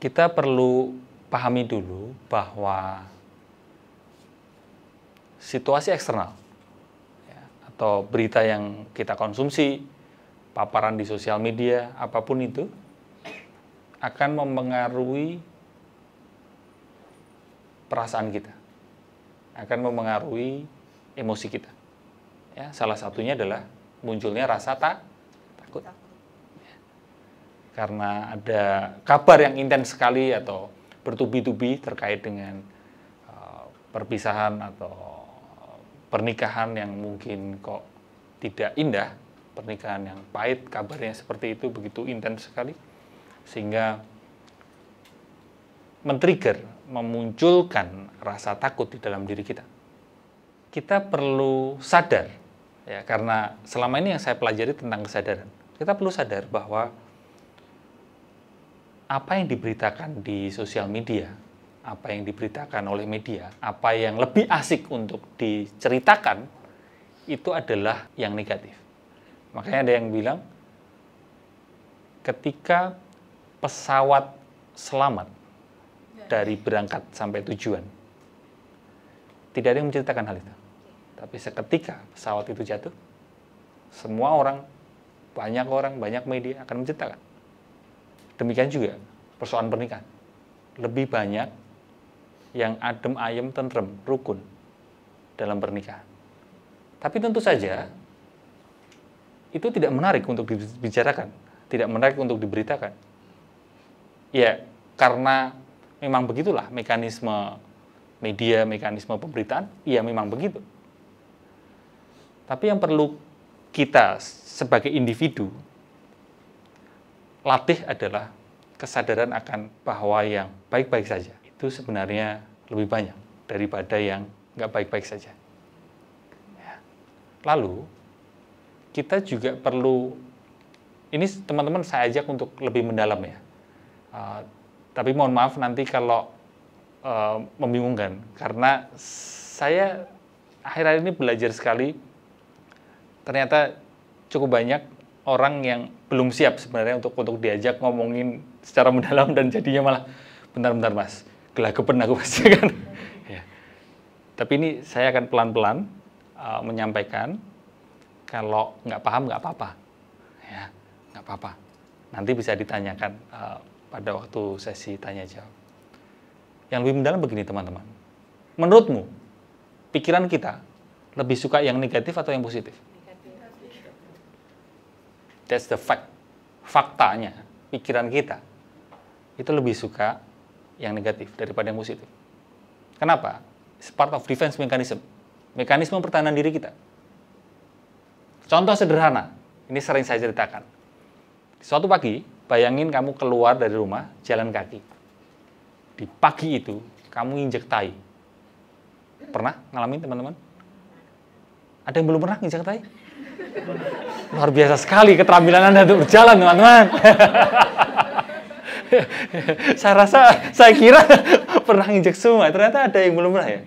Kita perlu pahami dulu bahwa situasi eksternal ya, atau berita yang kita konsumsi, paparan di sosial media, apapun itu, akan mempengaruhi perasaan kita, akan mempengaruhi emosi kita. Ya, salah satunya adalah munculnya rasa takut. Karena ada kabar yang intens sekali atau bertubi-tubi terkait dengan perpisahan atau pernikahan yang mungkin kok tidak indah, pernikahan yang pahit, kabarnya seperti itu begitu intens sekali, sehingga men-trigger, memunculkan rasa takut di dalam diri kita. Kita perlu sadar, ya, karena selama ini yang saya pelajari tentang kesadaran, kita perlu sadar bahwa apa yang diberitakan di sosial media, apa yang diberitakan oleh media, apa yang lebih asik untuk diceritakan, itu adalah yang negatif. Makanya ada yang bilang, ketika pesawat selamat dari berangkat sampai tujuan, tidak ada yang menceritakan hal itu. Tapi seketika pesawat itu jatuh, semua orang, banyak media akan menceritakan. Demikian juga persoalan pernikahan. Lebih banyak yang adem, ayem, tentrem, rukun dalam pernikahan. Tapi tentu saja itu tidak menarik untuk dibicarakan, tidak menarik untuk diberitakan. Ya, karena memang begitulah mekanisme media, mekanisme pemberitaan, ya memang begitu. Tapi yang perlu kita sebagai individu latih adalah kesadaran akan bahwa yang baik-baik saja itu sebenarnya lebih banyak daripada yang nggak baik-baik saja. Ya. Lalu, kita juga perlu, ini teman-teman saya ajak untuk lebih mendalam ya. Tapi mohon maaf nanti kalau membingungkan, karena saya akhir-akhir ini belajar sekali, ternyata cukup banyak orang yang belum siap sebenarnya untuk diajak ngomongin secara mendalam, dan jadinya malah bentar-bentar mas, gelagapan aku pasti kan. Ya. Tapi ini saya akan pelan-pelan menyampaikan, kalau nggak paham nggak apa-apa, ya nggak apa-apa. Nanti bisa ditanyakan pada waktu sesi tanya jawab. Yang lebih mendalam begini teman-teman, menurutmu pikiran kita lebih suka yang negatif atau yang positif? That's the fact. Faktanya, pikiran kita itu lebih suka yang negatif daripada yang positif. Kenapa? It's part of defense mechanism. Mekanisme pertahanan diri kita. Contoh sederhana, ini sering saya ceritakan. Suatu pagi, bayangin kamu keluar dari rumah, jalan kaki. Di pagi itu, kamu injek tai. Pernah ngalamin teman-teman? Ada yang belum pernah injek tai? Luar biasa sekali keterampilan Anda untuk berjalan, teman-teman. Saya kira pernah injek semua, ternyata ada yang belum pernah ya.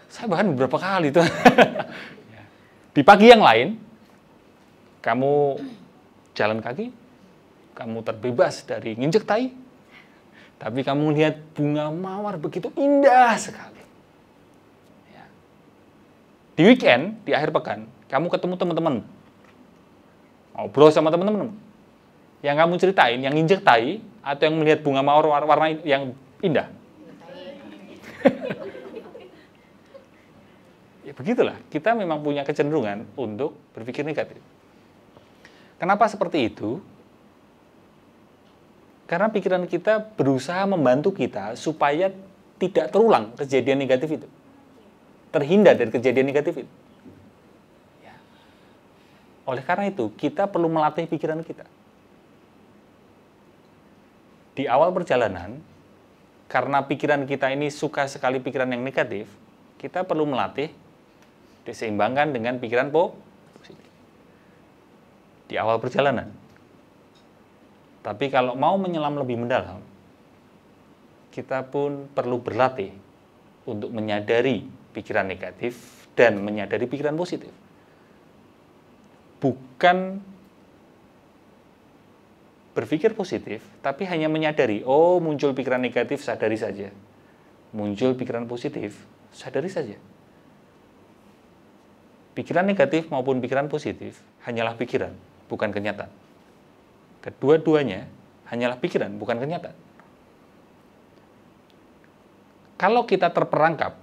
Saya bahkan beberapa kali tuh. Di pagi yang lain, kamu jalan kaki, kamu terbebas dari nginjek tai, tapi kamu lihat bunga mawar begitu indah sekali. Di weekend, di akhir pekan, kamu ketemu teman-teman, ngobrol sama teman-teman, yang kamu ceritain, yang nginjek tai, atau yang melihat bunga mawar warna yang indah. Ya begitulah, kita memang punya kecenderungan untuk berpikir negatif. Kenapa seperti itu? Karena pikiran kita berusaha membantu kita supaya tidak terulang kejadian negatif itu. Terhindar dari kejadian negatif itu. Ya. Oleh karena itu, kita perlu melatih pikiran kita. Di awal perjalanan, karena pikiran kita ini suka sekali pikiran yang negatif, kita perlu melatih, diseimbangkan dengan pikiran positif. Di awal perjalanan. Tapi kalau mau menyelam lebih mendalam, kita pun perlu berlatih untuk menyadari pikiran negatif dan menyadari pikiran positif. Bukan berpikir positif, tapi hanya menyadari, oh muncul pikiran negatif, sadari saja. Muncul pikiran positif, sadari saja. Pikiran negatif maupun pikiran positif hanyalah pikiran, bukan kenyataan. Kedua-duanya hanyalah pikiran, bukan kenyataan. Kalau kita terperangkap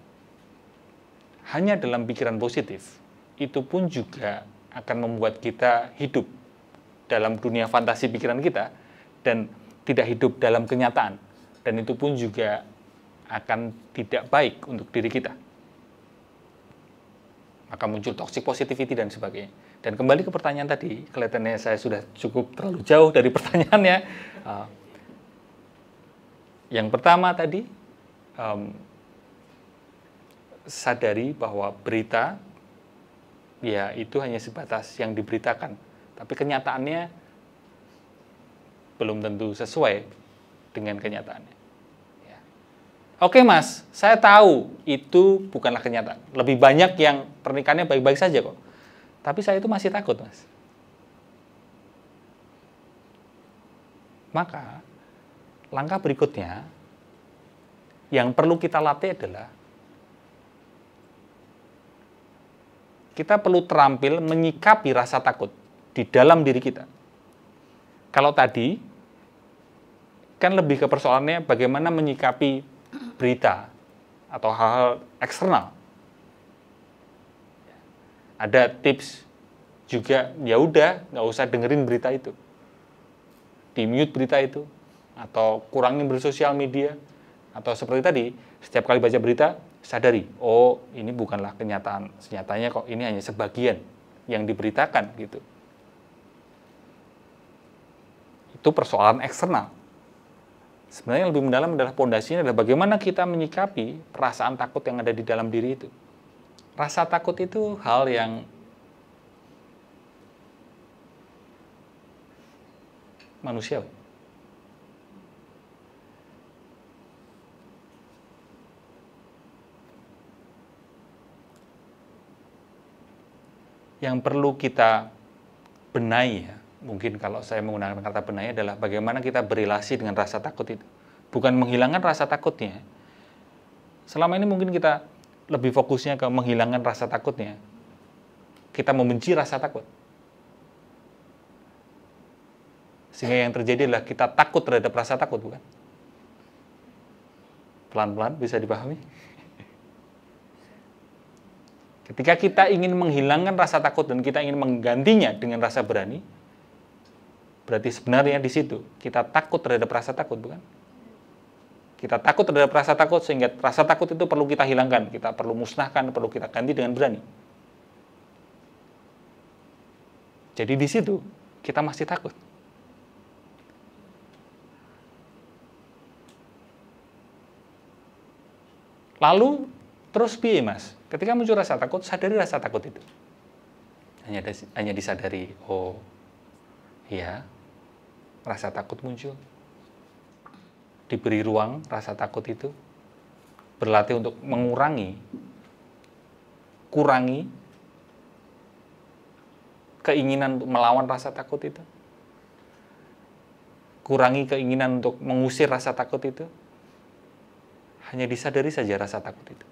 hanya dalam pikiran positif, itu pun juga akan membuat kita hidup dalam dunia fantasi pikiran kita dan tidak hidup dalam kenyataan. Dan itu pun juga akan tidak baik untuk diri kita. Maka muncul toxic positivity dan sebagainya. Dan kembali ke pertanyaan tadi, kelihatannya saya sudah cukup terlalu jauh dari pertanyaannya. Yang pertama tadi, sadari bahwa berita ya itu hanya sebatas yang diberitakan, tapi kenyataannya belum tentu sesuai dengan kenyataannya. Ya. Oke Mas, saya tahu itu bukanlah kenyataan. Lebih banyak yang pernikahannya baik-baik saja kok. Tapi saya itu masih takut, Mas. Maka langkah berikutnya yang perlu kita latih adalah kita perlu terampil menyikapi rasa takut di dalam diri kita. Kalau tadi, kan lebih ke persoalannya bagaimana menyikapi berita atau hal-hal eksternal. Ada tips juga, ya udah, nggak usah dengerin berita itu. Di-mute berita itu, atau kurangin bersosial media, atau seperti tadi, setiap kali baca berita, sadari, oh ini bukanlah kenyataan senyatanya kok, ini hanya sebagian yang diberitakan gitu. Itu persoalan eksternal. Sebenarnya yang lebih mendalam adalah pondasinya adalah bagaimana kita menyikapi perasaan takut yang ada di dalam diri itu. Rasa takut itu hal yang manusiawi. Yang perlu kita benahi, ya, mungkin kalau saya menggunakan kata benahi adalah bagaimana kita berelasi dengan rasa takut itu. Bukan menghilangkan rasa takutnya. Selama ini mungkin kita lebih fokusnya ke menghilangkan rasa takutnya. Kita membenci rasa takut. Sehingga yang terjadi adalah kita takut terhadap rasa takut, bukan? Pelan-pelan bisa dipahami? Ketika kita ingin menghilangkan rasa takut dan kita ingin menggantinya dengan rasa berani, berarti sebenarnya di situ kita takut terhadap rasa takut, bukan? Kita takut terhadap rasa takut sehingga rasa takut itu perlu kita hilangkan, kita perlu musnahkan, perlu kita ganti dengan berani. Jadi di situ kita masih takut. Lalu terus piye, Mas? Ketika muncul rasa takut, sadari rasa takut itu. Hanya disadari, oh iya, rasa takut muncul. Diberi ruang rasa takut itu. Berlatih untuk kurangi keinginan untuk melawan rasa takut itu. Kurangi keinginan untuk mengusir rasa takut itu. Hanya disadari saja rasa takut itu.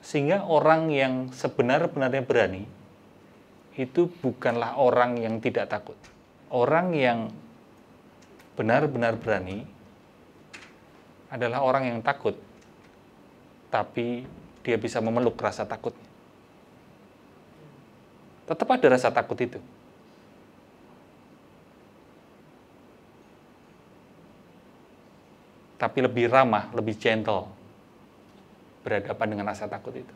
Sehingga orang yang sebenar-benarnya berani, itu bukanlah orang yang tidak takut. Orang yang benar-benar berani adalah orang yang takut, tapi dia bisa memeluk rasa takutnya. Tetap ada rasa takut itu. Tapi lebih ramah, lebih gentle berhadapan dengan rasa takut itu.